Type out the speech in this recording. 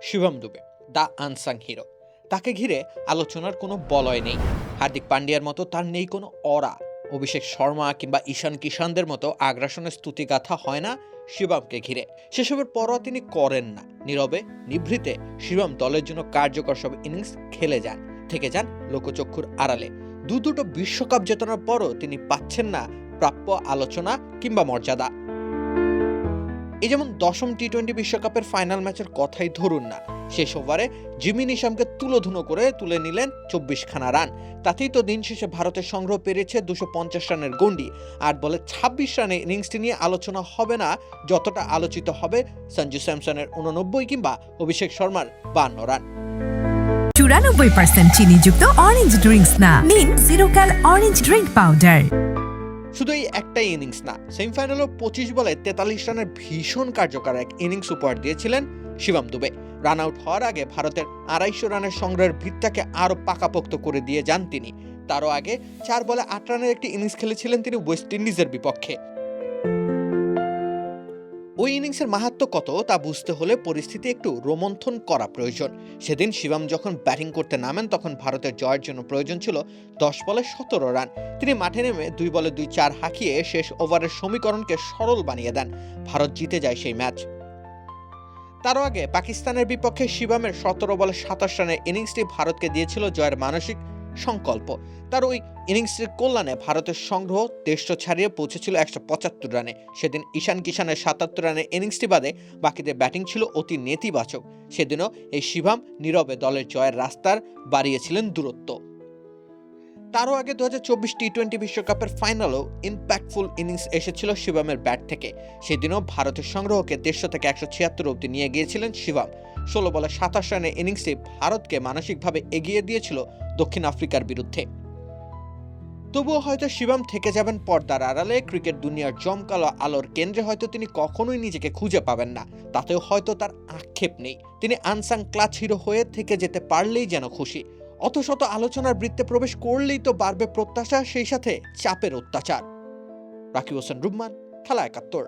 Shivam Dube, the unsung hero. তাকে ঘিরে আলোচনার কোনো বলয় নেই। হার্দিক পান্ডিয়ার মতো তার নেই কোনো অরা। অভিষেক শর্মা কিংবা ঈশান কিষানদের মতো আগ্রাসনের স্তুতিগাথা হয় না শিবমকে ঘিরে। সেসবের পরও তিনি করেন না। নীরবে নিভৃতে শিবম দলের জন্য কার্যকর সব ইনিংস খেলে যান, থেকে যান লোকচক্ষুর আড়ালে। দুটো বিশ্বকাপ জেতানোর পরও তিনি পাচ্ছেন না প্রাপ্য আলোচনা কিংবা মর্যাদা। এই যেমন 10ম টি-20 বিশ্বকাপের ফাইনাল ম্যাচের কথাই ধরুন না। শেষ ওভারে জিমি নিশামকে তুলোধুনো করে তুলে নিলেন 24খানা রান। তাতেই তো দিন শেষে ভারতের সংগ্রহ পেরেছে 250 রানের গন্ডি। 8 বলে 26 রানের ইনিংসটি নিয়ে আলোচনা হবে না যতটা আলোচিত হবে সঞ্জু স্যামসনের 89 কিংবা অভিষেক শর্মার 52 রান। 94% চিনিযুক্ত অরেঞ্জ ড্রিঙ্কস না, নিন জিরো ক্যাল অরেঞ্জ ড্রিঙ্ক পাউডার। শুধু এই একটাই ইনিংস না, সেমিফাইনালেও 25 বলে 43 রানের ভীষণ কার্যকর এক ইনিংস উপহার দিয়েছিলেন শিবম দুবে। রান আউট হওয়ার আগে ভারতের 250 রানের সংগ্রহের ভিতটাকে আরও পাকাপোক্ত করে দিয়ে যান তিনি। তারও আগে 4 বলে 8 রানের একটি ইনিংস খেলেছিলেন তিনি ওয়েস্ট ইন্ডিজের বিপক্ষে। ওই ইনিংসের মাহাত্ম্য কত তা বুঝতে হলে পরিস্থিতি একটু রোমন্থন করা প্রয়োজন। সেদিন শিবম যখন ব্যাটিং করতে নামেন তখন ভারতের জয়ের জন্য প্রয়োজন ছিল 10 বলে 17 রান। তিনি মাঠে নেমে 2 বলে 2-4 হাঁকিয়ে শেষ ওভারের সমীকরণকে সরল বানিয়ে দেন। ভারত জিতে যায় সেই ম্যাচ। তারও আগে পাকিস্তানের বিপক্ষে শিবমের 17 বলে 27 রানের ইনিংসটি ভারতকে দিয়েছিল জয়ের মানসিক সংকল্প। তার ওই ইনিংসটির কল্যাণে ভারতের সংগ্রহ 150 ছাড়িয়ে পৌঁছেছিল 175 রানে। সেদিন ঈশান কিষানের 77 রানের ইনিংসটি বাদে বাকিদের ব্যাটিং ছিল অতি নেতিবাচক। সেদিনও এই শিবম নীরবে দলের জয়ের রাস্তার বাড়িয়েছিলেন দূরত্ব। তারও আগে 2024 টি-20 বিশ্বকাপের ফাইনালেও ইম্প্যাক্টফুল ইনিংস এসেছিল শিবমের ব্যাট থেকে। সেদিনও ভারতের সংগ্রহকে 150 থেকে 176 অবধি নিয়ে গিয়েছিলেন শিবম। 16 বলে 27 রানের ইনিংসটি ভারতকে মানসিকভাবে এগিয়ে দিয়েছিল দক্ষিণ আফ্রিকার বিরুদ্ধে। তবুও হয়তো শিবম থেকে যাবেন পর্দার আড়ালে। ক্রিকেট দুনিয়ার জমকালো আলোর কেন্দ্রে হয়তো তিনি কখনোই নিজেকে খুঁজে পাবেন না। তাতেও হয়তো তার আক্ষেপ নেই। তিনি আনসাং ক্লাচ হিরো হয়ে থেকে যেতে পারলেই যেন খুশি। অত শত আলোচনার বৃত্তে প্রবেশ করলেই তো বাড়বে প্রত্যাশা, সেই সাথে চাপের অত্যাচার। রাকিব হোসেন রুম্মান, খেলা 71।